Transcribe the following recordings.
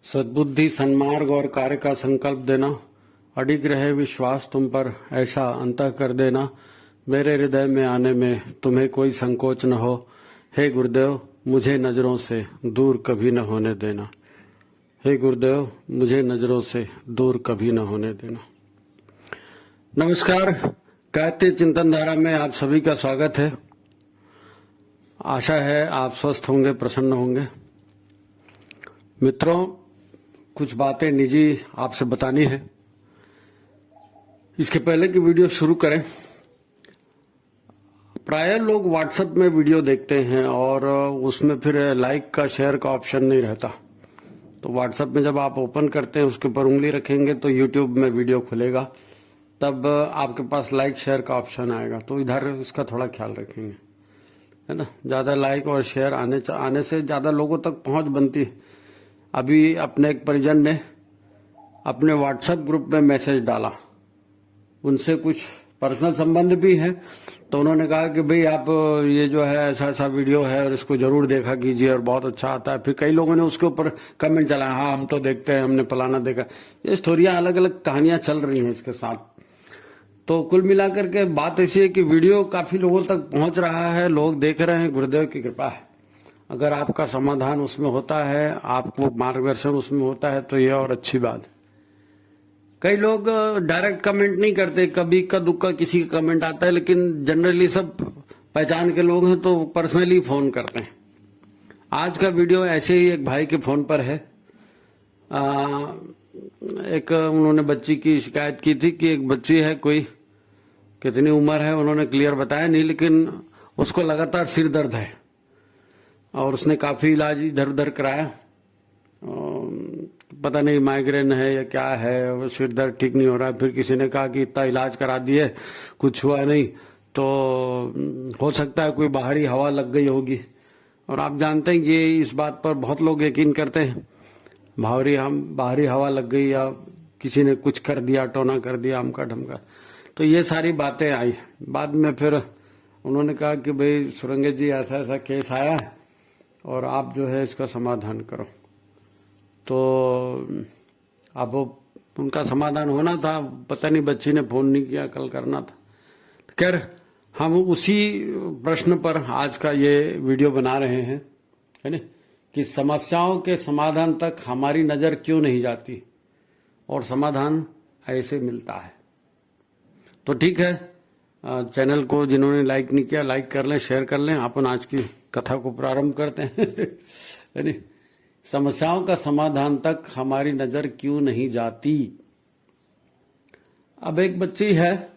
सद्बुद्धि, सन्मार्ग और कार्य का संकल्प देना, अडिग रहे विश्वास तुम पर, ऐसा अंतः कर देना, मेरे हृदय में आने में तुम्हें कोई संकोच न हो। हे गुरुदेव, मुझे नजरों से दूर कभी न होने देना। हे गुरुदेव, मुझे नजरों से दूर कभी न होने देना। नमस्कार, गायत्री चिंतन धारा में आप सभी का स्वागत है। आशा है आप स्वस्थ होंगे, प्रसन्न होंगे। मित्रों, कुछ बातें निजी आपसे बतानी है। इसके पहले कि वीडियो शुरू करें, प्राय लोग व्हाट्सएप में वीडियो देखते हैं और उसमें फिर लाइक का, शेयर का ऑप्शन नहीं रहता। तो व्हाट्सएप में जब आप ओपन करते हैं, उसके ऊपर उंगली रखेंगे तो यूट्यूब में वीडियो खुलेगा, तब आपके पास लाइक शेयर का ऑप्शन आएगा। तो इधर इसका थोड़ा ख्याल रखेंगे, है ना। ज्यादा लाइक और शेयर आने से ज्यादा लोगों तक पहुंच बनती है। अभी अपने एक परिजन ने अपने व्हाट्सएप ग्रुप में मैसेज डाला, उनसे कुछ पर्सनल संबंध भी है, तो उन्होंने कहा कि भाई आप ये जो है ऐसा ऐसा वीडियो है और इसको जरूर देखा कीजिए और बहुत अच्छा आता है। फिर कई लोगों ने उसके ऊपर कमेंट चलाया, हाँ हम तो देखते हैं, हमने फलाना देखा। ये स्टोरियां, अलग अलग कहानियां चल रही हैं इसके साथ। तो कुल मिलाकर के बात ऐसी है कि वीडियो काफी लोगों तक पहुंच रहा है, लोग देख रहे हैं, गुरुदेव की कृपा है। अगर आपका समाधान उसमें होता है, आपको मार्गदर्शन उसमें होता है, तो ये और अच्छी बात है। कई लोग डायरेक्ट कमेंट नहीं करते, कभी का दुक्का किसी का कमेंट आता है, लेकिन जनरली सब पहचान के लोग हैं तो पर्सनली फोन करते हैं। आज का वीडियो ऐसे ही एक भाई के फोन पर है। एक उन्होंने बच्ची की शिकायत की थी कि एक बच्ची है, कोई कितनी उम्र है उन्होंने क्लियर बताया नहीं, लेकिन उसको लगातार सिर दर्द है और उसने काफी इलाज इधर उधर कराया। पता नहीं माइग्रेन है या क्या है, वो सिर दर्द ठीक नहीं हो रहा है। फिर किसी ने कहा कि इतना इलाज करा दिए, कुछ हुआ नहीं, तो हो सकता है कोई बाहरी हवा लग गई होगी। और आप जानते हैं ये इस बात पर बहुत लोग यकीन करते हैं, बाहरी हवा लग गई या किसी ने कुछ कर दिया, टोना कर दिया, अमका ढमका। तो ये सारी बातें आई। बाद में फिर उन्होंने कहा कि भाई सुरंगे जी, ऐसा ऐसा केस आया है और आप जो है इसका समाधान करो। तो अब उनका समाधान होना था, पता नहीं बच्ची ने फोन नहीं किया, कल करना था। खैर, हम उसी प्रश्न पर आज का ये वीडियो बना रहे हैं, है ना, कि समस्याओं के समाधान तक हमारी नजर क्यों नहीं जाती और समाधान ऐसे मिलता है। तो ठीक है, चैनल को जिन्होंने लाइक नहीं किया, लाइक कर लें, शेयर कर लें। अपन आज की कथा को प्रारंभ करते हैं। है नहीं, समस्याओं का समाधान तक हमारी नजर क्यों नहीं जाती। अब एक बच्ची है,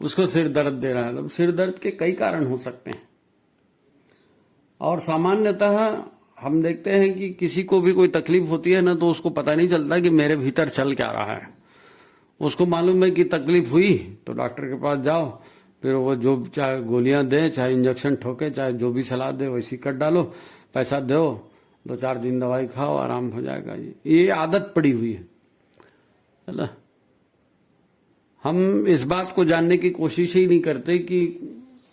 उसको सिर दर्द दे रहा है। अब सिर दर्द के कई कारण हो सकते हैं और सामान्यतः हम देखते हैं कि किसी को भी कोई तकलीफ होती है ना, तो उसको पता नहीं चलता कि मेरे भीतर चल क्या रहा है। उसको मालूम है कि तकलीफ हुई तो डॉक्टर के पास जाओ, फिर वो जो चाहे गोलियां दे, चाहे इंजेक्शन ठोके, चाहे जो भी सलाह दे वैसी कर डालो, पैसा दो, 2-4 दिन दवाई खाओ, आराम हो जाएगा। ये आदत पड़ी हुई है ना। हम इस बात को जानने की कोशिश ही नहीं करते कि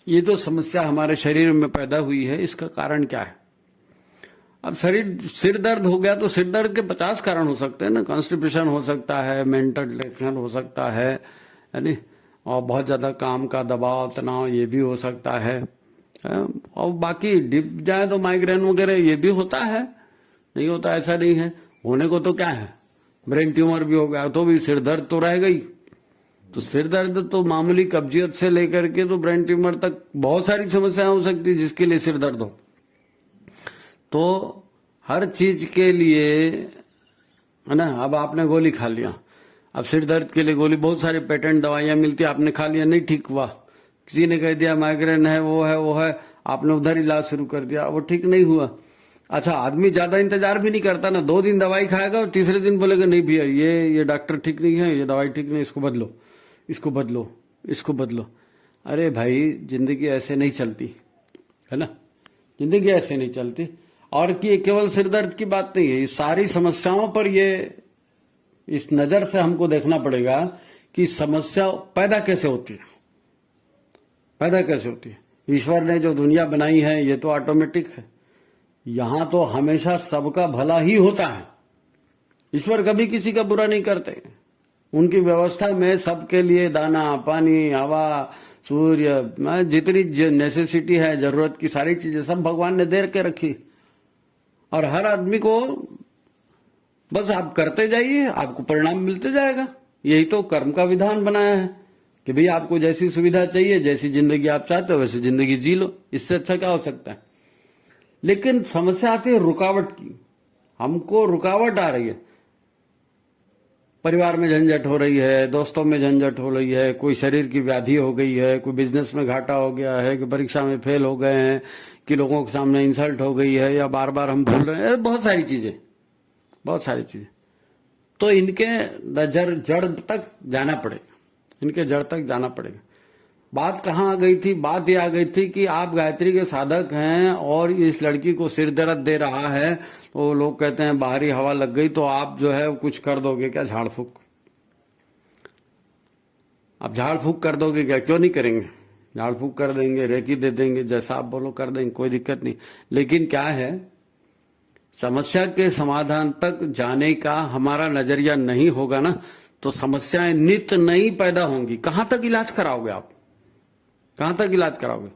ये जो समस्या हमारे शरीर में पैदा हुई है, इसका कारण क्या है। अब सिर दर्द हो गया तो सिर दर्द के 50 कारण हो सकते हैं ना। कॉन्स्टिपेशन हो सकता है, मेंटल टेंशन हो सकता है नहीं, और बहुत ज्यादा काम का दबाव, तनाव, ये भी हो सकता है। और बाकी डिप जाए तो माइग्रेन वगैरह ये भी होता है, नहीं होता ऐसा नहीं है। होने को तो क्या है, ब्रेन ट्यूमर भी हो गया तो भी सिर दर्द तो रह गई। तो सिर दर्द तो मामूली कब्जियत से लेकर के तो ब्रेन ट्यूमर तक बहुत सारी समस्याएं हो सकती है जिसके लिए सिर दर्द हो। तो हर चीज के लिए, है ना। अब आपने गोली खा लिया, अब सिर दर्द के लिए गोली, बहुत सारी पेटेंट दवाइयां मिलती है, आपने खा लिया, नहीं ठीक हुआ, किसी ने कह दिया माइग्रेन है, वो है, आपने उधर इलाज शुरू कर दिया, वो ठीक नहीं हुआ। अच्छा, आदमी ज्यादा इंतजार भी नहीं करता ना, 2 दिन दवाई खाएगा और तीसरे दिन बोलेगा नहीं भैया ये डॉक्टर ठीक नहीं है, ये दवाई ठीक नहीं, इसको बदलो, इसको बदलो, इसको बदलो। अरे भाई, जिंदगी ऐसे नहीं चलती, है ना। जिंदगी ऐसे नहीं चलती। और कि केवल सिर दर्द की बात नहीं है, इस सारी समस्याओं पर ये इस नजर से हमको देखना पड़ेगा कि समस्या पैदा कैसे होती है, पैदा कैसे होती है। ईश्वर ने जो दुनिया बनाई है ये तो ऑटोमेटिक है, यहां तो हमेशा सबका भला ही होता है, ईश्वर कभी किसी का बुरा नहीं करते। उनकी व्यवस्था में सबके लिए दाना, पानी, हवा, सूर्य, जितनी नेसेसिटी है, जरूरत की सारी चीजें सब भगवान ने दे के रखी। और हर आदमी को बस आप करते जाइए, आपको परिणाम मिलते जाएगा। यही तो कर्म का विधान बनाया है कि भाई आपको जैसी सुविधा चाहिए, जैसी जिंदगी आप चाहते हो वैसी जिंदगी जी लो। इससे अच्छा क्या हो सकता है। लेकिन समस्या आती है रुकावट की। हमको रुकावट आ रही है, परिवार में झंझट हो रही है, दोस्तों में झंझट हो रही है, कोई शरीर की व्याधि हो गई है, कोई बिजनेस में घाटा हो गया है, कि परीक्षा में फेल हो गए हैं, कि लोगों के सामने इंसल्ट हो गई है, या बार बार हम भूल रहे हैं, बहुत सारी चीजें। तो इनके जड़ तक जाना पड़ेगा, इनके जड़ तक जाना पड़ेगा। बात कहाँ आ गई थी? बात ये आ गई थी कि आप गायत्री के साधक हैं और इस लड़की को सिर दर्द दे रहा है, तो लोग कहते हैं बाहरी हवा लग गई, तो आप जो है कुछ कर दोगे क्या? झाड़ फूक। आप झाड़ फूक कर दोगे क्या? क्यों नहीं करेंगे? झाड़ फूक कर देंगे, रेकी दे देंगे, जैसा आप बोलो कर देंगे, कोई दिक्कत नहीं। लेकिन क्या है, समस्या के समाधान तक जाने का हमारा नजरिया नहीं होगा ना, तो समस्याएं नित नई पैदा होंगी। कहां तक इलाज कराओगे आप? कहां तक इलाज कराओगे?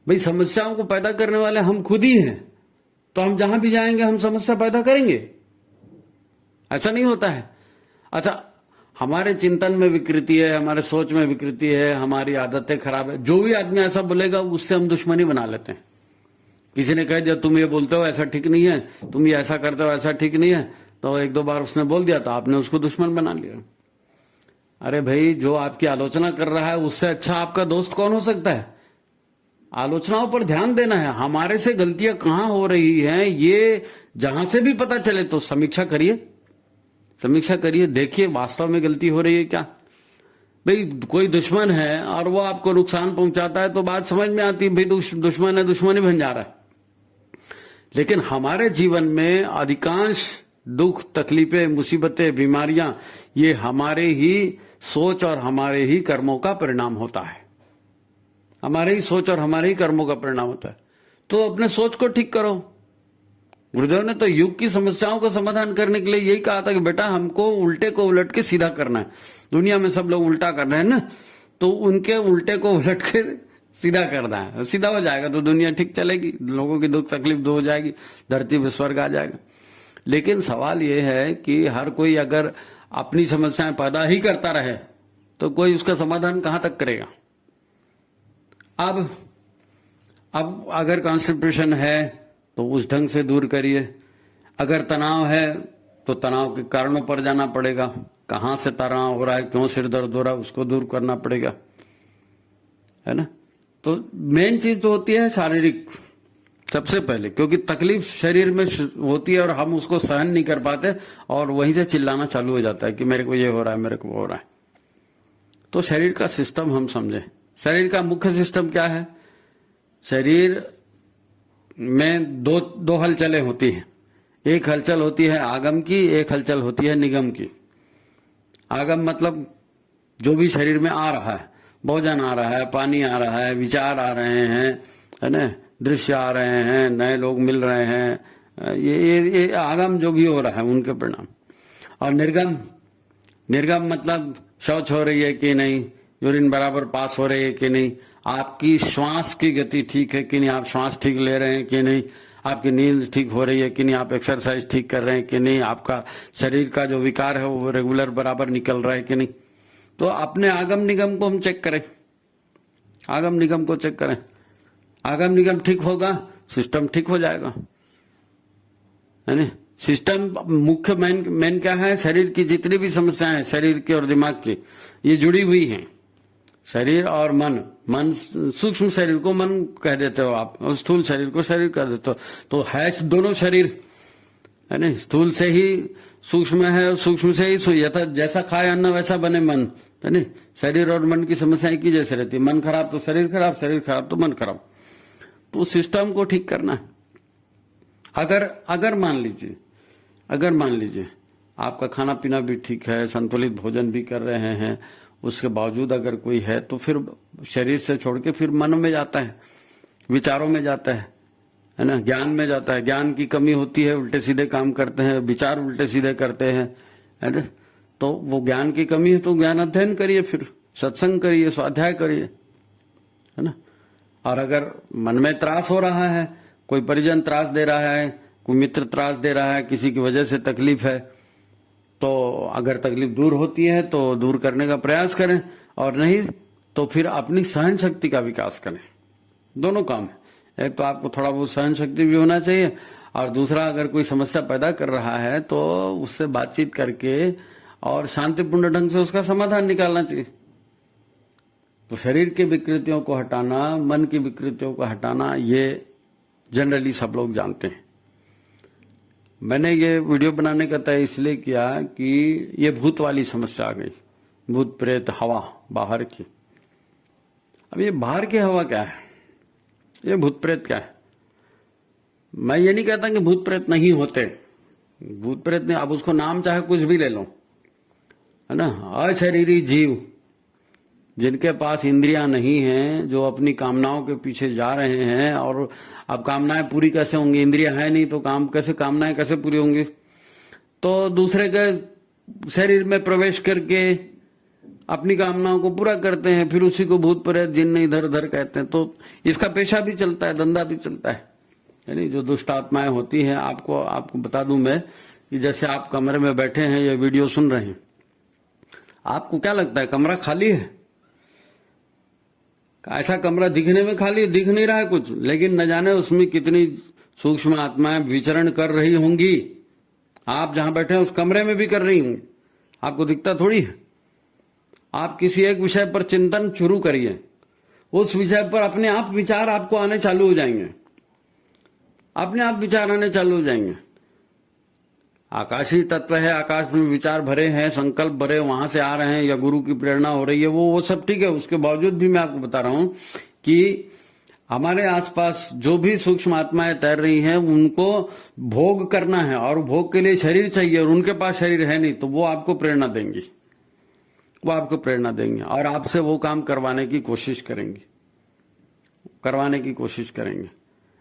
भाई समस्याओं को पैदा करने वाले हम खुद ही हैं, तो हम जहां भी जाएंगे हम समस्या पैदा करेंगे। ऐसा नहीं होता है। अच्छा, हमारे चिंतन में विकृति है, हमारे सोच में विकृति है, हमारी आदतें खराब है, जो भी आदमी ऐसा बोलेगा उससे हम दुश्मनी बना लेते हैं। किसी ने कह दिया तुम ये बोलते हो ऐसा ठीक नहीं है, तुम ये ऐसा करते हो ऐसा ठीक नहीं है, तो एक दो बार उसने बोल दिया तो आपने उसको दुश्मन बना लिया। अरे भाई, जो आपकी आलोचना कर रहा है उससे अच्छा आपका दोस्त कौन हो सकता है? आलोचनाओं पर ध्यान देना है। हमारे से गलतियां कहां हो रही हैं ये जहां से भी पता चले तो समीक्षा करिए, समीक्षा करिए, देखिए वास्तव में गलती हो रही है क्या। भाई कोई दुश्मन है और वो आपको नुकसान पहुंचाता है तो बात समझ में आती है, भाई दुश्मन है, दुश्मन ही बन जा रहा है। लेकिन हमारे जीवन में अधिकांश दुख, तकलीफें, मुसीबतें, बीमारियां ये हमारे ही सोच और हमारे ही कर्मों का परिणाम होता है। हमारे ही सोच और हमारे ही कर्मों का परिणाम होता है। तो अपने सोच को ठीक करो। गुरुदेव ने तो युग की समस्याओं का समाधान करने के लिए यही कहा था कि बेटा हमको उल्टे को उलट के सीधा करना है। दुनिया में सब लोग उल्टा कर रहे हैं ना, तो उनके उल्टे को उलट के सीधा करना है। सीधा हो जाएगा तो दुनिया ठीक चलेगी, लोगों की दुख तकलीफ दूर हो जाएगी, धरती पे स्वर्ग आ जाएगा। लेकिन सवाल यह है कि हर कोई अगर अपनी समस्याएं पैदा ही करता रहे तो कोई उसका समाधान कहां तक करेगा। अब अगर कॉन्स्टिपेशन है तो उस ढंग से दूर करिए। अगर तनाव है तो तनाव के कारणों पर जाना पड़ेगा। कहां से तनाव हो रहा है, क्यों सिर दर्द हो रहा है, उसको दूर करना पड़ेगा, है ना। तो मेन चीज तो होती है शारीरिक सबसे पहले, क्योंकि तकलीफ शरीर में होती है और हम उसको सहन नहीं कर पाते और वहीं से चिल्लाना चालू हो जाता है कि मेरे को ये हो रहा है, मेरे को वो हो रहा है। तो शरीर का सिस्टम हम समझे। शरीर का मुख्य सिस्टम क्या है? शरीर में दो हलचलें होती हैं। एक हलचल होती है आगम की, एक हलचल होती है निगम की। आगम मतलब जो भी शरीर में आ रहा है, भोजन आ रहा है, पानी आ रहा है, विचार आ रहे हैं, है ना, दृश्य आ रहे हैं, नए लोग मिल रहे हैं, ये आगम जो भी हो रहा है उनके परिणाम। और निर्गम मतलब शौच हो रही है कि नहीं, यूरिन बराबर पास हो रही है कि नहीं, आपकी श्वास की गति ठीक है कि नहीं, आप श्वास ठीक ले रहे हैं कि नहीं, आपकी नींद ठीक हो रही है कि नहीं, आप एक्सरसाइज ठीक कर रहे हैं कि नहीं, आपका शरीर का जो विकार है वो रेगुलर बराबर निकल रहा है कि नहीं। तो अपने आगम निगम को हम चेक करें, आगम निगम को चेक करें। आगम निगम ठीक होगा, सिस्टम ठीक हो जाएगा, है ना। सिस्टम मुख्य मेन क्या है? शरीर की जितनी भी समस्याएं हैं, शरीर की और दिमाग की, ये जुड़ी हुई हैं। शरीर और मन सूक्ष्म शरीर को मन कह देते हो आप, और स्थूल शरीर को शरीर कह देते हो। तो है दोनों शरीर, है ना। स्थूल से ही सूक्ष्म है और सूक्ष्म से ही यथा जैसा खाए अन्न वैसा बने मन, है ना। शरीर और मन की समस्या एक ही जैसे रहती है। मन खराब तो शरीर खराब, शरीर खराब तो मन खराब। तो सिस्टम को ठीक करना है। अगर मान लीजिए आपका खाना पीना भी ठीक है, संतुलित भोजन भी कर रहे हैं, उसके बावजूद अगर कोई है तो फिर शरीर से छोड़ के फिर मन में जाता है, विचारों में जाता है है ना, ज्ञान में जाता है, ज्ञान की कमी होती है, उल्टे सीधे काम करते हैं, विचार उल्टे सीधे करते हैं, है ना। तो वो ज्ञान की कमी है तो ज्ञान अध्ययन करिए, फिर सत्संग करिए, स्वाध्याय करिए, है ना। और अगर मन में त्रास हो रहा है, कोई परिजन त्रास दे रहा है, कोई मित्र त्रास दे रहा है, किसी की वजह से तकलीफ है, तो अगर तकलीफ दूर होती है तो दूर करने का प्रयास करें, और नहीं तो फिर अपनी सहन शक्ति का विकास करें। दोनों काम है, एक तो आपको थोड़ा बहुत सहन शक्ति भी होना चाहिए, और दूसरा अगर कोई समस्या पैदा कर रहा है तो उससे बातचीत करके और शांतिपूर्ण ढंग से उसका समाधान निकालना चाहिए। तो शरीर की विकृतियों को हटाना, मन की विकृतियों को हटाना, ये जनरली सब लोग जानते हैं। मैंने ये वीडियो बनाने का तय इसलिए किया कि ये भूत वाली समस्या आ गई, भूत प्रेत हवा बाहर की। अब ये बाहर की हवा क्या है, ये भूत प्रेत क्या है? मैं ये नहीं कहता कि भूत प्रेत नहीं होते, भूत प्रेत नहीं, अब उसको नाम चाहे कुछ भी ले लो, है ना। अशरीरी जीव जिनके पास इंद्रियां नहीं हैं, जो अपनी कामनाओं के पीछे जा रहे हैं, और अब कामनाएं पूरी कैसे होंगी, इंद्रियां है नहीं तो कामनाएं कैसे पूरी होंगी? तो दूसरे के शरीर में प्रवेश करके अपनी कामनाओं को पूरा करते हैं, फिर उसी को भूत प्रेत जिन्न इधर उधर कहते हैं। तो इसका पेशा भी चलता है, धंधा भी चलता है, यानी जो दुष्ट आत्माएं होती हैं। आपको बता दूं मैं कि जैसे आप कमरे में बैठे हैं, ये वीडियो सुन रहे हैं, आपको क्या लगता है कमरा खाली है? ऐसा कमरा दिखने में खाली दिख नहीं रहा है कुछ, लेकिन न जाने उसमें कितनी सूक्ष्म आत्माएं विचरण कर रही होंगी। आप जहां बैठे हैं उस कमरे में भी कर रही होंगी, आपको दिखता थोड़ी है। आप किसी एक विषय पर चिंतन शुरू करिए, उस विषय पर अपने आप विचार आपको आने चालू हो जाएंगे, अपने आप विचार आने चालू हो जाएंगे। आकाशीय तत्व है, आकाश में विचार भरे हैं, संकल्प भरे वहां से आ रहे हैं, या गुरु की प्रेरणा हो रही है, वो सब ठीक है। उसके बावजूद भी मैं आपको बता रहा हूं कि हमारे आसपास जो भी सूक्ष्म आत्माएं तैर रही हैं, उनको भोग करना है, और भोग के लिए शरीर चाहिए, और उनके पास शरीर है नहीं, तो वो आपको प्रेरणा देंगी, वो आपको प्रेरणा देंगे, और आपसे वो काम करवाने की कोशिश करेंगे,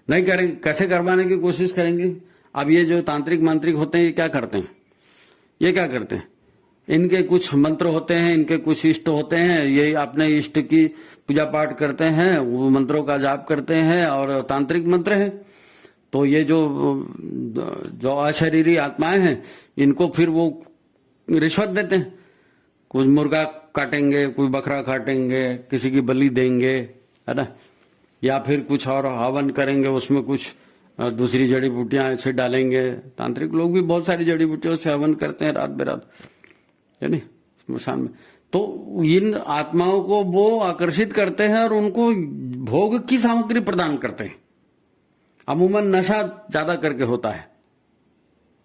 नहीं करेंगे। कैसे करवाने की कोशिश करेंगे? अब ये जो तांत्रिक मांत्रिक होते हैं, ये क्या करते हैं? इनके कुछ मंत्र होते हैं, इनके कुछ इष्ट होते हैं, ये अपने इष्ट की पूजा पाठ करते हैं, वो मंत्रों का जाप करते हैं, और तांत्रिक मंत्र है। तो ये जो अशरीरी आत्माएं हैं, इनको फिर वो रिश्वत देते हैं, कुछ मुर्गा काटेंगे, कोई बकरा काटेंगे, किसी की बलि देंगे, है ना, या फिर कुछ और हवन करेंगे, उसमें कुछ दूसरी जड़ी बूटियां ऐसे डालेंगे। तांत्रिक लोग भी बहुत सारी जड़ी बूटियों से हवन करते हैं रात बेरात, है नहीं, स्मशान में। तो इन आत्माओं को वो आकर्षित करते हैं और उनको भोग की सामग्री प्रदान करते हैं। अमूमन नशा ज्यादा करके होता है,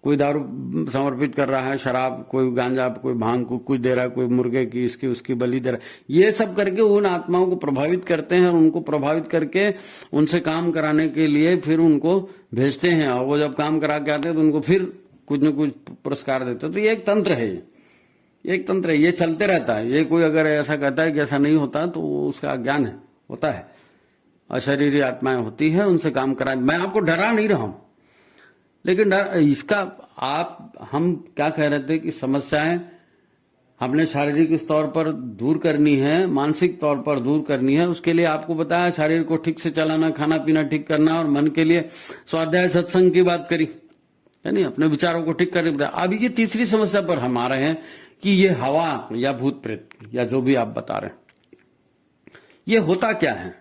कोई दारू समर्पित कर रहा है, शराब, कोई गांजा, कोई भांग को कुछ दे रहा है, कोई मुर्गे की इसकी उसकी बलि दे रहा है। ये सब करके उन आत्माओं को प्रभावित करते हैं, और उनको प्रभावित करके उनसे काम कराने के लिए फिर उनको भेजते हैं, और वो जब काम करा के आते हैं तो उनको फिर कुछ न कुछ पुरस्कार देते हैं। तो ये एक तंत्र है, ये चलते रहता है। ये कोई अगर ऐसा कहता है कि ऐसा नहीं होता तो उसका अज्ञान है, होता है। अशरीरी आत्माएं होती है, उनसे काम करा। मैं आपको डरा नहीं रहा हूं, लेकिन इसका हम क्या कह रहे थे कि समस्याएं हमने शारीरिक स्तर पर दूर करनी है, मानसिक तौर पर दूर करनी है। उसके लिए आपको बताया शरीर को ठीक से चलाना, खाना पीना ठीक करना, और मन के लिए स्वाध्याय सत्संग की बात करी, यानी अपने विचारों को ठीक करने बताया। अभी ये तीसरी समस्या पर हम आ रहे हैं कि ये हवा या भूत प्रेत या जो भी आप बता रहे हैं, ये होता क्या है?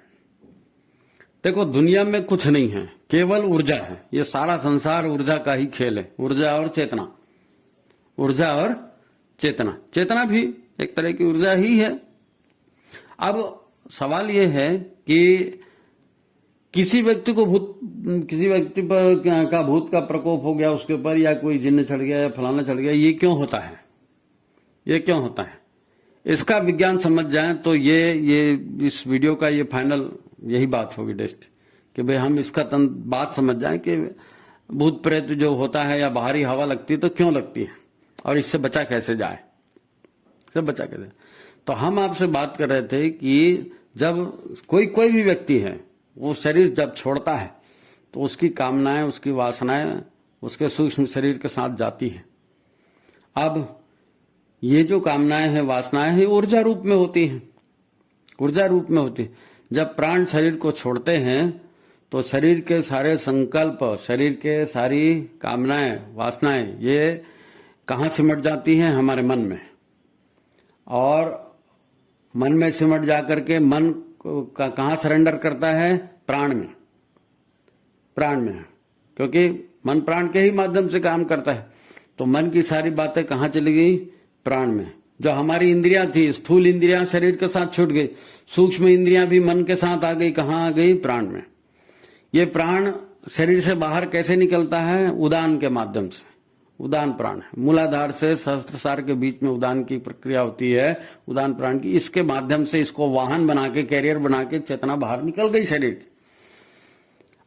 देखो, दुनिया में कुछ नहीं है, केवल ऊर्जा है। ये सारा संसार ऊर्जा का ही खेल है, ऊर्जा और चेतना। चेतना भी एक तरह की ऊर्जा ही है। अब सवाल ये है कि किसी व्यक्ति पर का भूत का प्रकोप हो गया उसके ऊपर, या कोई जिन्न चढ़ गया या फलाना चढ़ गया, ये क्यों होता है? इसका विज्ञान समझ जाए तो ये इस वीडियो का ये फाइनल यही बात होगी डेस्ट, कि भाई हम इसका बात समझ जाए कि भूत प्रेत जो होता है या बाहरी हवा लगती है तो क्यों लगती है, और इससे बचा कैसे जाए, तो हम आपसे बात कर रहे थे कि जब कोई भी व्यक्ति है, वो शरीर जब छोड़ता है तो उसकी कामनाएं, उसकी वासनाएं उसके सूक्ष्म शरीर के साथ जाती हैं। अब ये जो कामनाएं हैं, वासनाएं हैं, ऊर्जा रूप में होती हैं, ऊर्जा रूप में होती है। जब प्राण शरीर को छोड़ते हैं तो शरीर के सारे संकल्प, शरीर के सारी कामनाएं, वासनाएं, ये कहाँ सिमट जाती हैं? हमारे मन में। और मन में सिमट जाकर के मन का कहाँ सरेंडर करता है? प्राण में। प्राण में, क्योंकि मन प्राण के ही माध्यम से काम करता है। तो मन की सारी बातें कहाँ चली गई? प्राण में। जो हमारी इंद्रियां थी, स्थूल इंद्रियां शरीर के साथ छूट गई, सूक्ष्म इंद्रियां भी मन के साथ आ गई। कहाँ आ गई? प्राण में। ये प्राण शरीर से बाहर कैसे निकलता है? उदान के माध्यम से। उदान प्राण है, मूलाधार से सहस्त्रसार के बीच में उदान की प्रक्रिया होती है, उदान प्राण की। इसके माध्यम से इसको वाहन बना के, कैरियर बना के चेतना बाहर निकल गई शरीर की।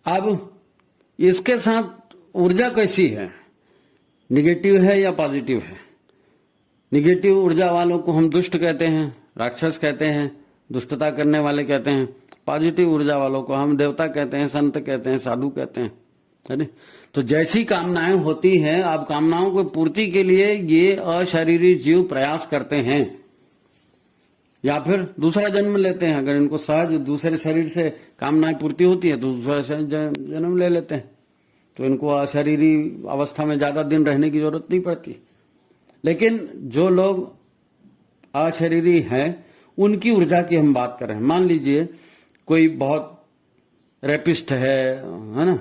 अब इसके साथ ऊर्जा कैसी है? निगेटिव है या पॉजिटिव है? निगेटिव ऊर्जा वालों को हम दुष्ट कहते हैं, राक्षस कहते हैं, दुष्टता करने वाले कहते हैं। पॉजिटिव ऊर्जा वालों को हम देवता कहते हैं, संत कहते हैं, साधु कहते हैं, है ना? तो जैसी कामनाएं होती हैं, अब कामनाओं को पूर्ति के लिए ये अशरीरी जीव प्रयास करते हैं या फिर दूसरा जन्म लेते हैं। अगर इनको सहज दूसरे शरीर से कामनाएं पूर्ति होती है तो दूसरा जन्म ले लेते हैं, तो इनको अशरीरी अवस्था में ज्यादा दिन रहने की जरूरत नहीं पड़ती। लेकिन जो लोग अशरीरी हैं, उनकी ऊर्जा की हम बात कर रहे हैं। मान लीजिए कोई बहुत रेपिस्ट है ना,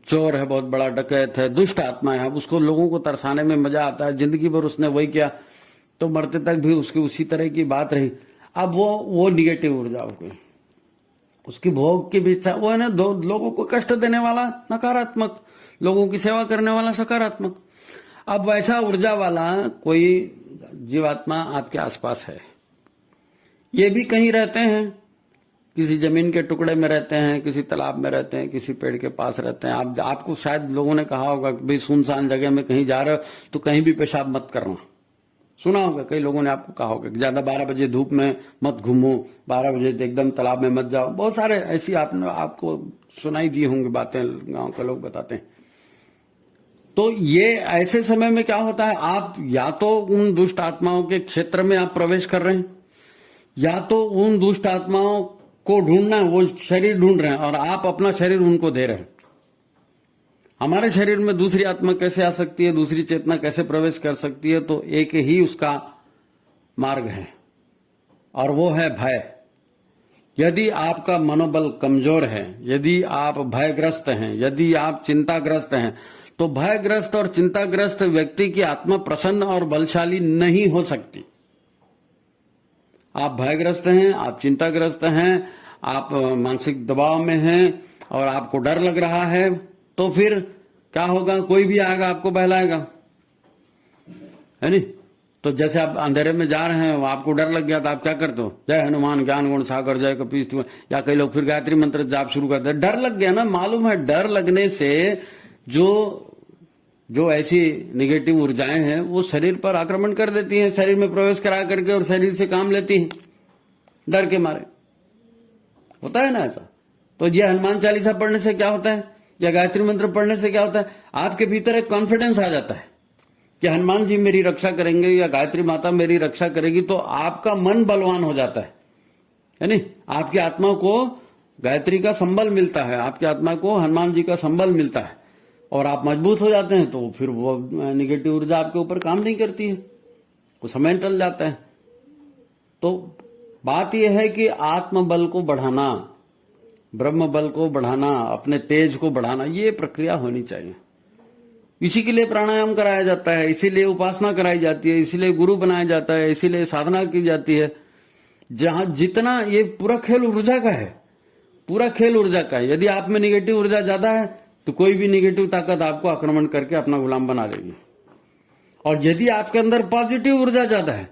चोर है, बहुत बड़ा डकैत है, दुष्ट आत्मा है। अब उसको लोगों को तरसाने में मजा आता है, जिंदगी भर उसने वही किया, तो मरते तक भी उसकी उसी तरह की बात रही। अब वो निगेटिव ऊर्जा हो गई, उसकी भोग की भी इच्छा, वो है ना, दो लोगों को कष्ट देने वाला नकारात्मक, लोगों की सेवा करने वाला सकारात्मक। अब वैसा ऊर्जा वाला कोई जीवात्मा आपके आसपास है, ये भी कहीं रहते हैं, किसी जमीन के टुकड़े में रहते हैं, किसी तालाब में रहते हैं, किसी पेड़ के पास रहते हैं। आपको शायद लोगों ने कहा होगा कि भाई सुनसान जगह में कहीं जा रहे हो तो कहीं भी पेशाब मत करना। सुना होगा, कई लोगों ने आपको कहा होगा कि ज्यादा 12 बजे धूप में मत घूमो, 12 बजे एकदम तालाब में मत जाओ। बहुत सारे ऐसी आपको सुनाई दी होंगी बातें, गांव के लोग बताते हैं। तो ये ऐसे समय में क्या होता है, आप या तो उन दुष्ट आत्माओं के क्षेत्र में आप प्रवेश कर रहे हैं, या तो उन दुष्ट आत्माओं को ढूंढना, वो शरीर ढूंढ रहे हैं और आप अपना शरीर उनको दे रहे हैं। हमारे शरीर में दूसरी आत्मा कैसे आ सकती है, दूसरी चेतना कैसे प्रवेश कर सकती है? तो एक ही उसका मार्ग है और वो है भय। यदि आपका मनोबल कमजोर है, यदि आप भयग्रस्त हैं, यदि आप चिंताग्रस्त हैं, तो भयग्रस्त और चिंताग्रस्त व्यक्ति की आत्मा प्रसन्न और बलशाली नहीं हो सकती। आप भयग्रस्त हैं, आप चिंताग्रस्त हैं, आप मानसिक दबाव में हैं और आपको डर लग रहा है, तो फिर क्या होगा? कोई भी आएगा आपको बहलाएगा, है नहीं? तो जैसे आप अंधेरे में जा रहे हैं, आपको डर लग गया तो आप क्या करते हो? जय हनुमान ज्ञान गुण सागर जय कपीस, या कई लोग फिर गायत्री मंत्र जाप शुरू करते हैं। डर लग गया ना, मालूम है डर लगने से जो ऐसी निगेटिव ऊर्जाएं हैं वो शरीर पर आक्रमण कर देती हैं, शरीर में प्रवेश करा करके और शरीर से काम लेती हैं डर के मारे। होता है ना ऐसा? तो ये हनुमान चालीसा पढ़ने से क्या होता है, या गायत्री मंत्र पढ़ने से क्या होता है? आपके भीतर एक कॉन्फिडेंस आ जाता है कि हनुमान जी मेरी रक्षा करेंगे या गायत्री माता मेरी रक्षा करेगी, तो आपका मन बलवान हो जाता है नहीं? आपकी आत्मा को गायत्री का संबल मिलता है, आपकी आत्मा को हनुमान जी का संबल मिलता है और आप मजबूत हो जाते हैं। तो फिर वो निगेटिव ऊर्जा आपके ऊपर काम नहीं करती है, वो समय टल जाता है। तो बात यह है कि आत्म बल को बढ़ाना, ब्रह्म बल को बढ़ाना, अपने तेज को बढ़ाना, ये प्रक्रिया होनी चाहिए। इसी के लिए प्राणायाम कराया जाता है, इसीलिए उपासना कराई जाती है, इसीलिए गुरु बनाया जाता है, इसीलिए साधना की जाती है। जहां जितना ये पूरा खेल ऊर्जा का है, पूरा खेल ऊर्जा का है। यदि आप में निगेटिव ऊर्जा ज्यादा है तो कोई भी निगेटिव ताकत आपको आक्रमण करके अपना गुलाम बना लेगी। और यदि आपके अंदर पॉजिटिव ऊर्जा ज्यादा है,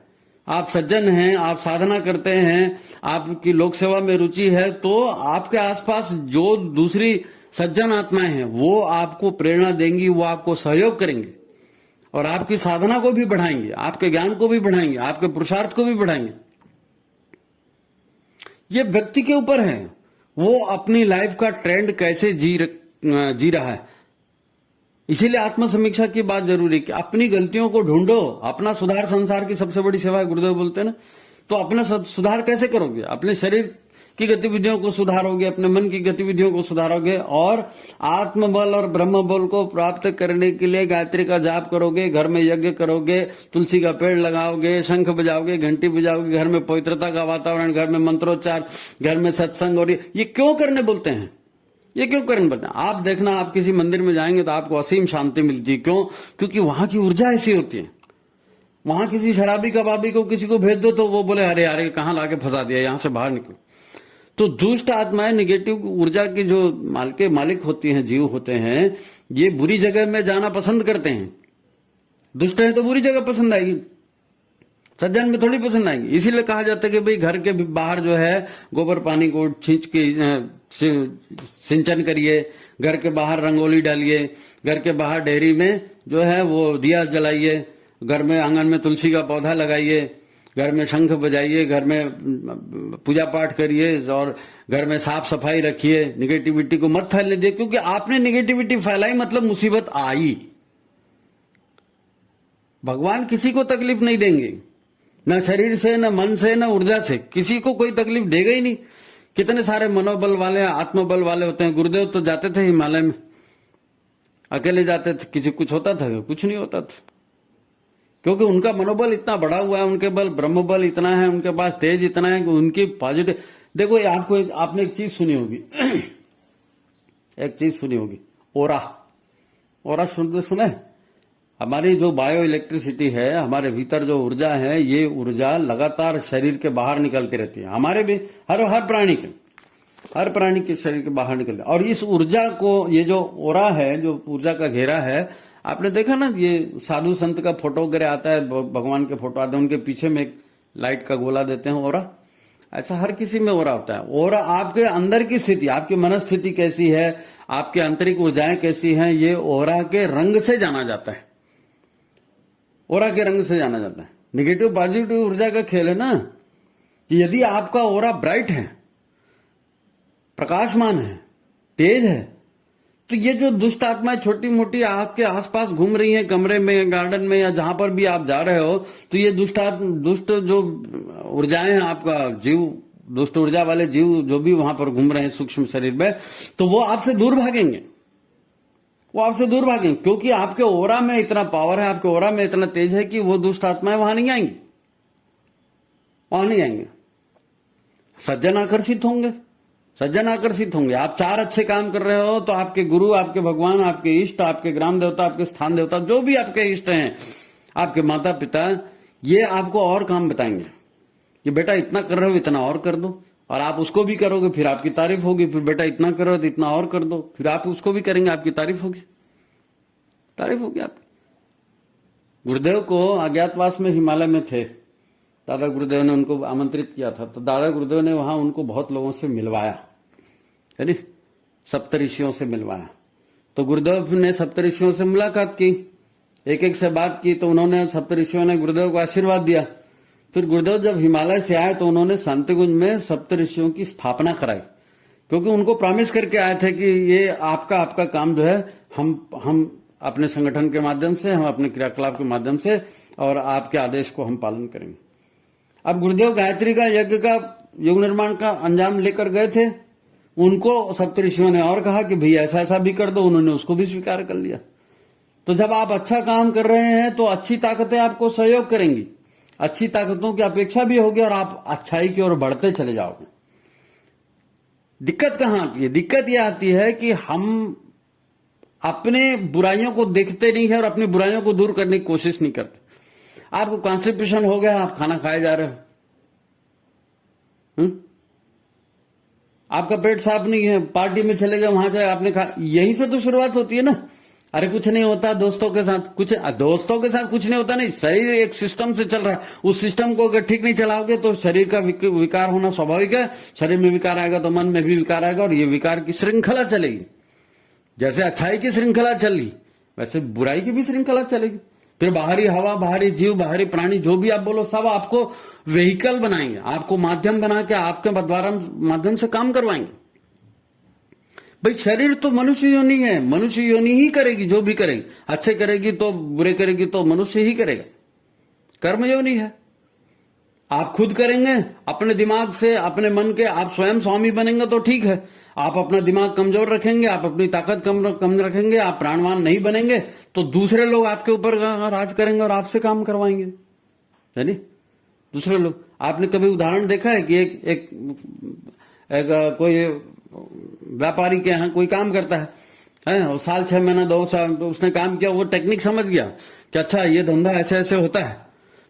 आप सज्जन हैं, आप साधना करते हैं, आपकी लोक सेवा में रुचि है, तो आपके आसपास जो दूसरी सज्जन आत्माएं हैं वो आपको प्रेरणा देंगी, वो आपको सहयोग करेंगे और आपकी साधना को भी बढ़ाएंगे, आपके ज्ञान को भी बढ़ाएंगे, आपके पुरुषार्थ को भी बढ़ाएंगे। ये व्यक्ति के ऊपर है, वो अपनी लाइफ का ट्रेंड कैसे जी रहा है। इसीलिए आत्मसमीक्षा की बात जरूरी है कि अपनी गलतियों को ढूंढो। अपना सुधार संसार की सबसे बड़ी सेवा है, गुरुदेव बोलते हैं ना। तो अपना सुधार कैसे करोगे? अपने शरीर की गतिविधियों को सुधारोगे, अपने मन की गतिविधियों को सुधारोगे, और आत्मबल और ब्रह्म बल को प्राप्त करने के लिए गायत्री का जाप करोगे, घर में यज्ञ करोगे, तुलसी का पेड़ लगाओगे, शंख बजाओगे, घंटी बजाओगे, घर में पवित्रता का वातावरण, घर में मंत्रोच्चार, घर में सत्संग। और ये क्यों करने बोलते हैं? ये क्यों करने बोलते हैं? आप देखना, आप किसी मंदिर में जाएंगे तो आपको असीम शांति मिलती है। क्यों? क्योंकि वहां की ऊर्जा ऐसी होती है। वहां किसी शराबी कबाबी को किसी को भेज दो तो वो बोले अरे यार कहां लाके फंसा दिया, यहां से बाहर निकलो। तो दुष्ट आत्माएं, निगेटिव ऊर्जा की जो मालिक होती हैं, जीव होते हैं, ये बुरी जगह में जाना पसंद करते हैं। दुष्ट है तो बुरी जगह पसंद आएगी, सज्जन में थोड़ी पसंद आएगी। इसीलिए कहा जाता है कि भाई घर के बाहर जो है गोबर पानी को छींच के सिंचन करिए, घर के बाहर रंगोली डालिए, घर के बाहर डेहरी में जो है वो दिया जलाइए, घर में आंगन में तुलसी का पौधा लगाइए, घर में शंख बजाइए, घर में पूजा पाठ करिए, और घर में साफ सफाई रखिए। निगेटिविटी को मत फैलने दिए, क्योंकि आपने निगेटिविटी फैलाई मतलब मुसीबत आई। भगवान किसी को तकलीफ नहीं देंगे, न शरीर से, न मन से, न ऊर्जा से, किसी को कोई तकलीफ देगा ही नहीं। कितने सारे मनोबल वाले, आत्मबल वाले होते हैं। गुरुदेव तो जाते थे हिमालय में, अकेले जाते थे, किसी कुछ होता था? कुछ नहीं होता था, क्योंकि उनका मनोबल इतना बढ़ा हुआ है, उनके बल ब्रह्म बल इतना है, उनके पास तेज इतना है कि उनकी पॉजिटिव। देखो आपने एक चीज सुनी होगी एक चीज सुनी होगी, ओरा सुना है? हमारी जो बायो इलेक्ट्रिसिटी है, हमारे भीतर जो ऊर्जा है, ये ऊर्जा लगातार शरीर के बाहर निकलती रहती है। हमारे भी हर प्राणी के शरीर के बाहर निकलती है। और इस ऊर्जा को, ये जो ओरा है, जो ऊर्जा का घेरा है, आपने देखा ना, ये साधु संत का फोटो वगैरह आता है, भगवान के फोटो आते हैं, उनके पीछे में एक लाइट का गोला देते हैं, ओरा। ऐसा हर किसी में ओरा होता है। ओरा आपके अंदर की स्थिति, आपकी मनस्थिति कैसी है, आपकी आंतरिक ऊर्जाएं कैसी हैं, ये ओरा के रंग से जाना जाता है। ओरा के रंग से जाना जाता है। निगेटिव पॉजिटिव ऊर्जा का खेल है ना, कि यदि आपका ओरा ब्राइट है, प्रकाशमान है, तेज है, तो ये जो दुष्ट आत्माएं छोटी मोटी आपके आसपास घूम रही हैं, कमरे में, गार्डन में, या जहां पर भी आप जा रहे हो, तो ये दुष्ट जो ऊर्जाएं हैं, आपका जीव, दुष्ट ऊर्जा वाले जीव जो भी वहां पर घूम रहे हैं सूक्ष्म शरीर में, तो वो आपसे दूर भागेंगे। क्योंकि आपके ओरा में इतना पावर है, आपके ओरा में इतना तेज है कि वो दुष्ट आत्माएं वहां नहीं आएंगे। सज्जन आकर्षित होंगे। आप 4 अच्छे काम कर रहे हो तो आपके गुरु, आपके भगवान, आपके इष्ट, आपके ग्राम देवता, आपके स्थान देवता, जो भी आपके इष्ट हैं, आपके माता पिता, ये आपको और काम बताएंगे कि बेटा इतना कर रहे हो, इतना और कर दो। और आप उसको भी करोगे, फिर आपकी तारीफ होगी। फिर बेटा इतना करो तो इतना और कर दो, फिर आप उसको भी करेंगे, आपकी तारीफ होगी आपकी। गुरुदेव को अज्ञातवास में हिमालय में थे, दादा गुरुदेव ने उनको आमंत्रित किया था, तो दादा गुरुदेव ने वहां उनको बहुत लोगों से मिलवाया, है नी, सप्तऋषियों से मिलवाया। तो गुरुदेव ने सप्तऋषियों से मुलाकात की, एक से बात की, तो उन्होंने, सप्तऋषियों ने गुरुदेव को आशीर्वाद दिया। फिर गुरुदेव जब हिमालय से आए तो उन्होंने शांतिकुंज में सप्तऋषियों की स्थापना कराई, क्योंकि उनको प्रॉमिस करके आए थे कि ये आपका काम जो है, हम अपने संगठन के माध्यम से, हम अपने क्रियाकलाप के माध्यम से, और आपके आदेश को हम पालन करेंगे। अब गुरुदेव गायत्री का यज्ञ का, युग निर्माण का अंजाम लेकर गए थे। उनको सप्तऋषियों ने और कहा कि भैया ऐसा भी कर दो, उन्होंने उसको भी स्वीकार कर लिया। तो जब आप अच्छा काम कर रहे हैं तो अच्छी ताकतें आपको सहयोग करेंगी, अच्छी ताकतों की अपेक्षा भी होगी, और आप अच्छाई की ओर बढ़ते चले जाओगे। दिक्कत कहां आती है? दिक्कत यह आती है कि हम अपने बुराइयों को देखते नहीं है और अपनी बुराइयों को दूर करने की कोशिश नहीं करते। आपको कॉन्स्टिपेशन हो गया, आप खाना खाए जा रहे हो, आपका पेट साफ नहीं है, पार्टी में चले गए, वहां चले, आपने खा, यहीं से तो शुरुआत होती है ना। अरे कुछ नहीं होता, दोस्तों के साथ कुछ नहीं होता। नहीं, शरीर एक सिस्टम से चल रहा है, उस सिस्टम को अगर ठीक नहीं चलाओगे तो शरीर का विकार होना स्वाभाविक है। शरीर में विकार आएगा तो मन में भी विकार आएगा, और ये विकार की श्रृंखला चलेगी। जैसे अच्छाई की श्रृंखला चली, वैसे बुराई की भी श्रृंखला चलेगी। फिर बाहरी हवा, बाहरी जीव, बाहरी प्राणी, जो भी आप बोलो, सब आपको व्हीकल बनाएंगे, आपको माध्यम बना के आपके माध्यम से काम करवाएंगे। भाई शरीर तो मनुष्य योनि है, मनुष्य योनि ही करेगी जो भी करेगी, अच्छे करेगी तो बुरे करेगी तो मनुष्य ही करेगा, कर्म योनि है। आप खुद करेंगे अपने दिमाग से, अपने मन के, आप स्वयं स्वामी बनेंगे तो ठीक है। आप अपना दिमाग कमजोर रखेंगे, आप अपनी ताकत कम रखेंगे, आप प्राणवान नहीं बनेंगे तो दूसरे लोग आपके ऊपर राज करेंगे और आपसे काम करवाएंगे, है नहीं? दूसरे लोग, आपने कभी उदाहरण देखा है कि एक कोई व्यापारी के यहाँ कोई काम करता है और साल 6 महीना 2 साल उसने काम किया, वो टेक्निक समझ गया कि अच्छा ये धंधा ऐसे ऐसे होता है,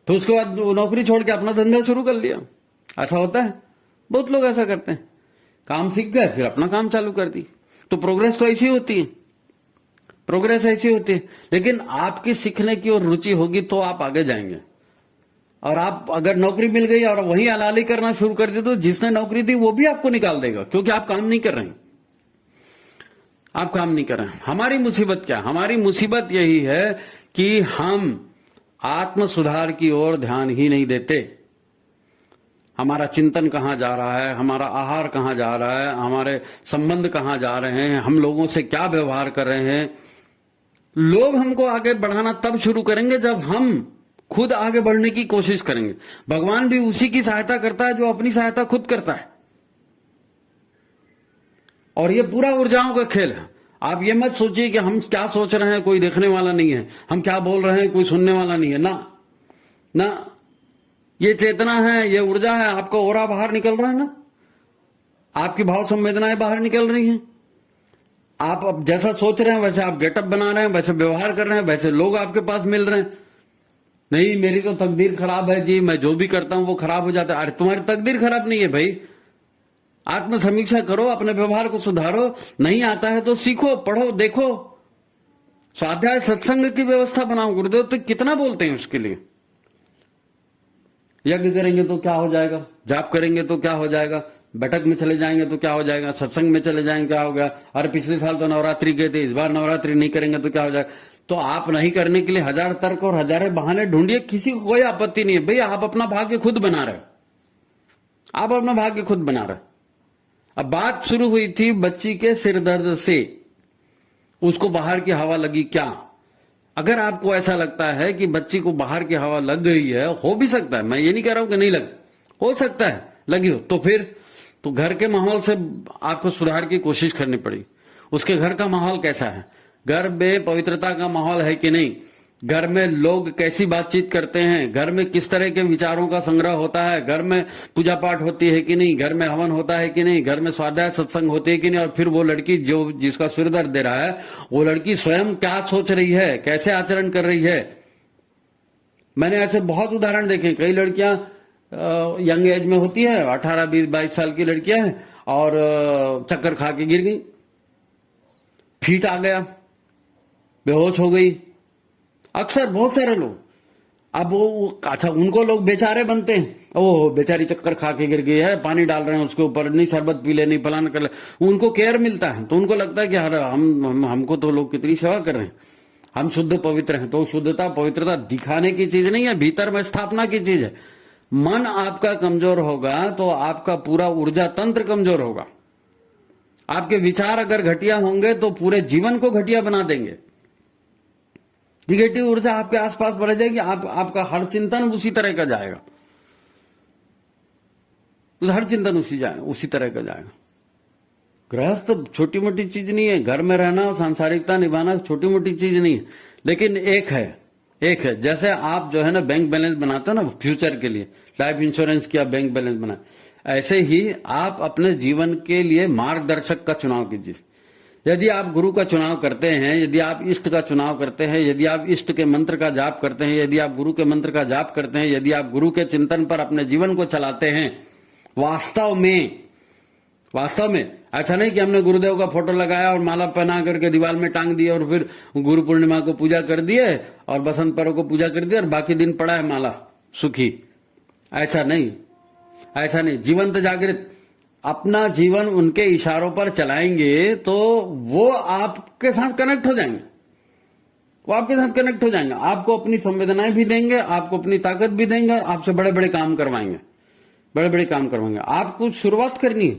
तो उसके बाद नौकरी छोड़ के अपना धंधा शुरू कर लिया। ऐसा होता है, बहुत लोग ऐसा करते हैं, काम सीख गए फिर अपना काम चालू कर दी। तो प्रोग्रेस तो ऐसी होती है, प्रोग्रेस ऐसी होती है। लेकिन आपकी सीखने की और रुचि होगी तो आप आगे जाएंगे। और आप अगर नौकरी मिल गई और वहीं हलाली करना शुरू कर दी तो जिसने नौकरी दी वो भी आपको निकाल देगा, क्योंकि आप काम नहीं कर रहे हैं, आप काम नहीं कर रहे हैं। हमारी मुसीबत क्या? हमारी मुसीबत यही है कि हम आत्म सुधार की ओर ध्यान ही नहीं देते। हमारा चिंतन कहां जा रहा है, हमारा आहार कहां जा रहा है, हमारे संबंध कहां जा रहे हैं, हम लोगों से क्या व्यवहार कर रहे हैं। लोग हमको आगे बढ़ाना तब शुरू करेंगे जब हम खुद आगे बढ़ने की कोशिश करेंगे। भगवान भी उसी की सहायता करता है जो अपनी सहायता खुद करता है। और ये पूरा ऊर्जाओं का खेल है। आप ये मत सोचिए कि हम क्या सोच रहे हैं कोई देखने वाला नहीं है, हम क्या बोल रहे हैं कोई सुनने वाला नहीं है। ना ना, ये चेतना है, ये ऊर्जा है, आपका ओरा बाहर निकल रहा है ना, आपकी भाव संवेदनाएं बाहर निकल रही हैं। आप अब जैसा सोच रहे हैं वैसे आप गेटअप बना रहे हैं, वैसे व्यवहार कर रहे हैं, वैसे लोग आपके पास मिल रहे हैं। नहीं मेरी तो तकदीर खराब है जी, मैं जो भी करता हूं वो खराब हो जाता है। अरे तुम्हारी तकदीर खराब नहीं है भाई, आत्म समीक्षा करो, अपने व्यवहार को सुधारो। नहीं आता है तो सीखो, पढ़ो, देखो, स्वाध्याय सत्संग की व्यवस्था बनाओ। गुरुदेव तो कितना बोलते हैं उसके लिए। यज्ञ करेंगे तो क्या हो जाएगा, जाप करेंगे तो क्या हो जाएगा, बैठक में चले जाएंगे तो क्या हो जाएगा, सत्संग में चले जाएंगे क्या हो गया, अरे पिछले साल तो नवरात्रि गए थे, इस बार नवरात्रि नहीं करेंगे तो क्या हो जाएगा। तो आप नहीं करने के लिए हजार तर्क और हजारों बहाने ढूंढिए, किसी को कोई आपत्ति नहीं है। भैया आप अपना भाग्य खुद बना रहे, आप अपना भाग्य खुद बना रहे। अब बात शुरू हुई थी बच्ची के सिर दर्द से, उसको बाहर की हवा लगी क्या? अगर आपको ऐसा लगता है कि बच्ची को बाहर की हवा लग गई है, हो भी सकता है, मैं ये नहीं कह रहा हूं कि नहीं लग, हो सकता है लगी हो, तो फिर तो घर के माहौल से आपको सुधार की कोशिश करनी पड़ी। उसके घर का माहौल कैसा है, घर में पवित्रता का माहौल है कि नहीं, घर में लोग कैसी बातचीत करते हैं, घर में किस तरह के विचारों का संग्रह होता है, घर में पूजा पाठ होती है कि नहीं, घर में हवन होता है कि नहीं, घर में स्वाध्याय सत्संग होती है कि नहीं। और फिर वो लड़की जो जिसका सिर दर्द दे रहा है, वो लड़की स्वयं क्या सोच रही है, कैसे आचरण कर रही है। मैंने ऐसे बहुत उदाहरण देखे। कई लड़कियां यंग एज में होती है, 18, 20, 22 साल की लड़कियां हैं, और चक्कर खा के गिर गई, फीट आ गया, बेहोश हो गई। अक्सर बहुत सारे लोग, अब वो अच्छा उनको लोग बेचारे बनते हैं, ओह बेचारी चक्कर खा के गिर गई है, पानी डाल रहे हैं उसके ऊपर, नहीं शरबत पी ले, नहीं फलान कर ले, उनको केयर मिलता है। तो उनको लगता है कि यार हमको तो लोग कितनी सेवा कर रहे हैं, हम शुद्ध पवित्र हैं। तो शुद्धता पवित्रता दिखाने की चीज नहीं है, भीतर में स्थापना की चीज है। मन आपका कमजोर होगा तो आपका पूरा ऊर्जा तंत्र कमजोर होगा। आपके विचार अगर घटिया होंगे तो पूरे जीवन को घटिया बना देंगे। निगेटिव ऊर्जा आपके आसपास बढ़ जाएगी, आपका हर चिंतन उसी तरह का जाएगा, हर चिंतन उसी तरह का जाएगा। गृहस्थ छोटी मोटी चीज नहीं है, घर में रहना और सांसारिकता निभाना छोटी मोटी चीज नहीं है। लेकिन एक है जैसे आप जो है ना बैंक बैलेंस बनाते हो ना फ्यूचर के लिए, लाइफ इंश्योरेंस किया, बैंक बैलेंस बना, ऐसे ही आप अपने जीवन के लिए मार्गदर्शक का चुनाव कीजिए। यदि आप गुरु का चुनाव करते हैं, यदि आप इष्ट का चुनाव करते हैं, यदि आप इष्ट के मंत्र का जाप करते हैं, यदि आप गुरु के मंत्र का जाप करते हैं, यदि आप गुरु के चिंतन पर अपने जीवन को चलाते हैं, वास्तव में ऐसा नहीं कि हमने गुरुदेव का फोटो लगाया और माला पहना करके दीवार में टांग दिया और फिर गुरु पूर्णिमा को पूजा कर दिए और बसंत पर्व को पूजा कर दिया और बाकी दिन पड़ा है माला सुखी। ऐसा नहीं। जीवंत जागृत अपना जीवन उनके इशारों पर चलाएंगे तो वो आपके साथ कनेक्ट हो जाएंगे, आपको अपनी संवेदनाएं भी देंगे, आपको अपनी ताकत भी देंगे और आपसे बड़े बड़े काम करवाएंगे। आपको शुरुआत करनी है,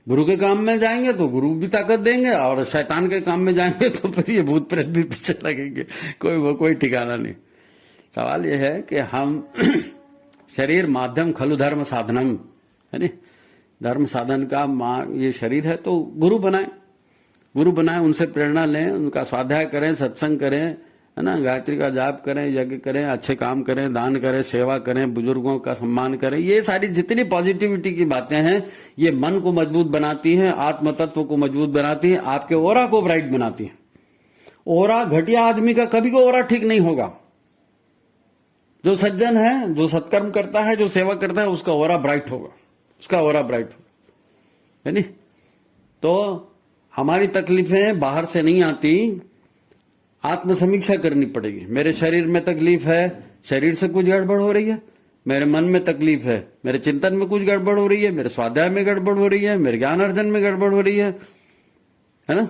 गुरु के काम में जाएंगे तो गुरु भी ताकत देंगे, और शैतान के काम में जाएंगे तो फिर ये भूत प्रेत भी पीछे लगेंगे। कोई ठिकाना नहीं। सवाल ये है कि हम शरीर माध्यम खलु धर्म साधनम, है नी, धर्म साधन का ये शरीर है, तो गुरु बनाए, उनसे प्रेरणा लें, उनका स्वाध्याय करें, सत्संग करें, है ना, गायत्री का जाप करें, यज्ञ करें, अच्छे काम करें, दान करें, सेवा करें, बुजुर्गों का सम्मान करें। ये सारी जितनी पॉजिटिविटी की बातें हैं, ये मन को मजबूत बनाती हैं, आत्म तत्व को मजबूत बनाती हैं, आपके ओरा को ब्राइट बनाती हैं। ओरा, घटिया आदमी का कभी को ओरा ठीक नहीं होगा। जो सज्जन है, जो सत्कर्म करता है, जो सेवा करता है, उसका ओरा ब्राइट होगा, है नी। तो हमारी तकलीफें बाहर से नहीं आती, आत्म समीक्षा करनी पड़ेगी। मेरे शरीर में तकलीफ है, शरीर से कुछ गड़बड़ हो रही है, मेरे मन में तकलीफ है, मेरे चिंतन में कुछ गड़बड़ हो रही है, मेरे स्वाध्याय में गड़बड़ हो रही है, मेरे ज्ञान अर्जन में गड़बड़ हो रही है ना।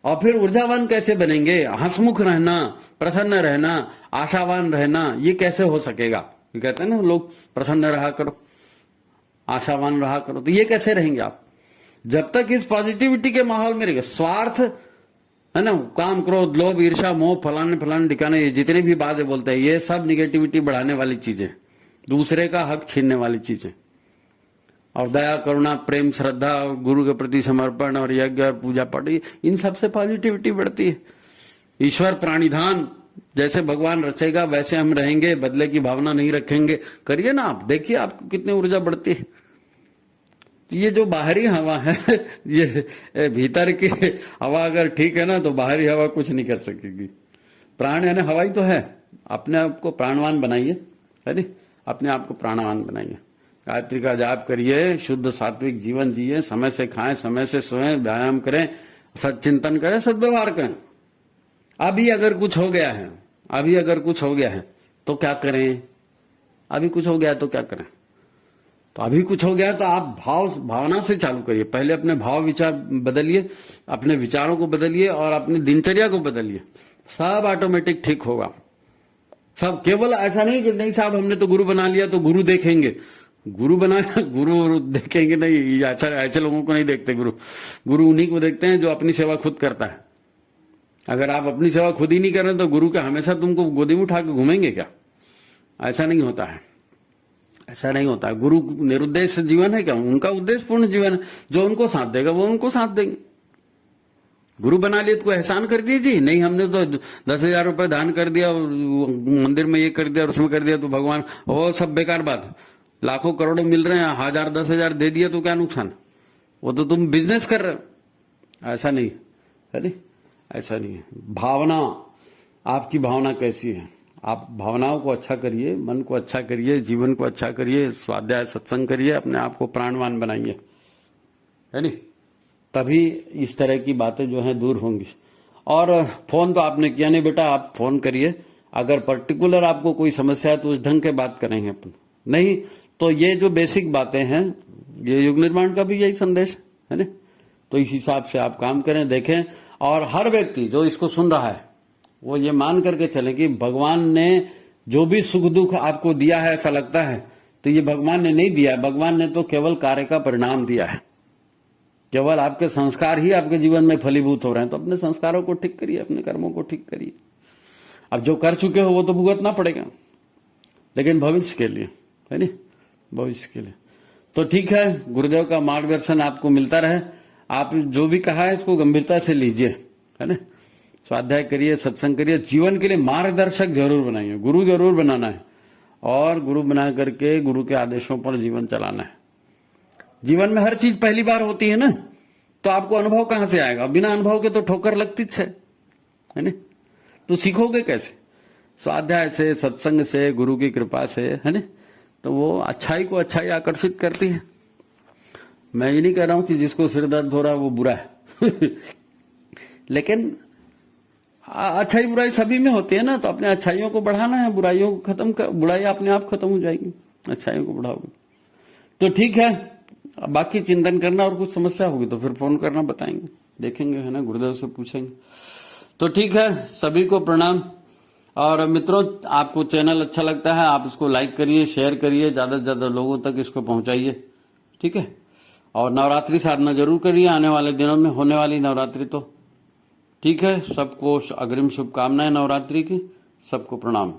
और फिर ऊर्जावान कैसे बनेंगे? हंसमुख रहना, प्रसन्न रहना, आशावान रहना, ये कैसे हो सकेगा? ये कहते हैं ना लोग, प्रसन्न रहा करो, आशावान रहा करो, तो ये कैसे रहेंगे आप? जब तक इस पॉजिटिविटी के माहौल में रहेंगे। स्वार्थ, है ना, काम, क्रोध, लोभ, ईर्ष्या, मोह, फलाने ठिकाने, ये जितने भी बातें बोलते हैं, ये सब निगेटिविटी बढ़ाने वाली चीजें, दूसरे का हक छीनने वाली चीजें। और दया, करुणा, प्रेम, श्रद्धा, गुरु के प्रति समर्पण और यज्ञ और पूजा पाठ, इन सबसे पॉजिटिविटी बढ़ती है। ईश्वर प्राणिधान, जैसे भगवान रचेगा वैसे हम रहेंगे, बदले की भावना नहीं रखेंगे। करिए ना आप, देखिए आपको कितनी ऊर्जा बढ़ती है। ये जो बाहरी हवा है, ये भीतर की हवा अगर ठीक है ना, तो बाहरी हवा कुछ नहीं कर सकेगी। प्राण है ना, हवा ही तो है। अपने आप को प्राणवान बनाइए, है नी, अपने आप को प्राणवान बनाइए। गायत्री का जाप करिए, शुद्ध सात्विक जीवन जिए, समय से खाएं, समय से सोएं, व्यायाम करें, सच्चिंतन करें, सद्व्यवहार करें। अभी अगर कुछ हो गया है तो क्या करें? अभी कुछ हो गया तो क्या करें? तो अभी कुछ हो गया तो आप भावना से चालू करिए। पहले अपने भाव विचार बदलिए, अपने विचारों को बदलिए और अपनी दिनचर्या को बदलिए, सब ऑटोमेटिक ठीक होगा। सब, केवल ऐसा नहीं कि नहीं साहब हमने तो गुरु बना लिया तो गुरु देखेंगे। गुरु देखेंगे नहीं, ऐसे लोगों को नहीं देखते गुरु उन्हीं को देखते हैं जो अपनी सेवा खुद करता है। अगर आप अपनी सेवा खुद ही नहीं कर रहे तो गुरु का हमेशा तुमको गोदी में उठा के घूमेंगे क्या? ऐसा नहीं होता है, ऐसा नहीं होता है। गुरु निरुद्देश्य जीवन है क्या? उनका उद्देश्य पूर्ण जीवन है। जो उनको साथ देगा वो उनको साथ देंगे। गुरु बना लिए तो कोई एहसान कर दीजिए, नहीं हमने तो 10,000 रुपए दान कर दिया, मंदिर में ये कर दिया और उसमें कर दिया तो भगवान, वो सब बेकार बात। लाखों करोड़ों मिल रहे हैं, 1,000 10,000 दे दिया तो क्या नुकसान? वो तो तुम बिजनेस कर रहे हो। ऐसा नहीं है नी? ऐसा नहीं है। भावना, आपकी भावना कैसी है? आप भावनाओं को अच्छा करिए, मन को अच्छा करिए, जीवन को अच्छा करिए, स्वाध्याय सत्संग करिए, अपने आप को प्राणवान बनाइए, है नी? तभी इस तरह की बातें जो हैं दूर होंगी। और फोन तो आपने किया नहीं बेटा, आप फोन करिए। अगर पर्टिकुलर आपको कोई समस्या है तो उस ढंग के बात करेंगे अपन, नहीं तो ये जो बेसिक बातें हैं, ये युग निर्माण का भी यही संदेश है ना। तो इस हिसाब से आप काम करें, देखें। और हर व्यक्ति जो इसको सुन रहा है वो ये मान करके चले कि भगवान ने जो भी सुख दुख आपको दिया है, ऐसा लगता है तो ये भगवान ने नहीं दिया है। भगवान ने तो केवल कार्य का परिणाम दिया है। केवल आपके संस्कार ही आपके जीवन में फलीभूत हो रहे हैं। तो अपने संस्कारों को ठीक करिए, अपने कर्मों को ठीक करिए। अब जो कर चुके हो वो तो भुगतना पड़ेगा, लेकिन भविष्य के लिए, है नी, भविष्य के लिए। तो ठीक है, गुरुदेव का मार्गदर्शन आपको मिलता रहे। आप जो भी कहा है इसको गंभीरता से लीजिए, है ना। स्वाध्याय करिए, सत्संग करिए, जीवन के लिए मार्गदर्शक जरूर बनाइए। गुरु जरूर बनाना है और गुरु बना करके गुरु के आदेशों पर जीवन चलाना है। जीवन में हर चीज पहली बार होती है ना, तो आपको अनुभव कहां से आएगा? बिना अनुभव के तो ठोकर लगती है ना। तो सीखोगे कैसे? स्वाध्याय से, सत्संग से, गुरु की कृपा से, है ना। तो वो अच्छाई को अच्छाई आकर्षित करती है। मैं ये नहीं कह रहा हूं कि जिसको सिर दर्द हो रहा है वो बुरा है लेकिन अच्छाई बुराई सभी में होती है ना। तो अपने अच्छाइयों को बढ़ाना है, बुराइयों को खत्म कर, बुराई अपने आप खत्म हो जाएगी, अच्छाइयों को बढ़ाओगे तो ठीक है। बाकी चिंतन करना और कुछ समस्या होगी तो फिर फोन करना, बताएंगे, देखेंगे, है ना, गुरुदेव से पूछेंगे। तो ठीक है, सभी को प्रणाम। और मित्रों, आपको चैनल अच्छा लगता है आप इसको लाइक करिए, शेयर करिए, ज्यादा से ज्यादा लोगों तक इसको पहुंचाइए, ठीक है। और नवरात्रि साधना जरूर करिए, आने वाले दिनों में होने वाली नवरात्रि तो ठीक है। सबको अग्रिम शुभकामनाएं नवरात्रि की, सबको प्रणाम।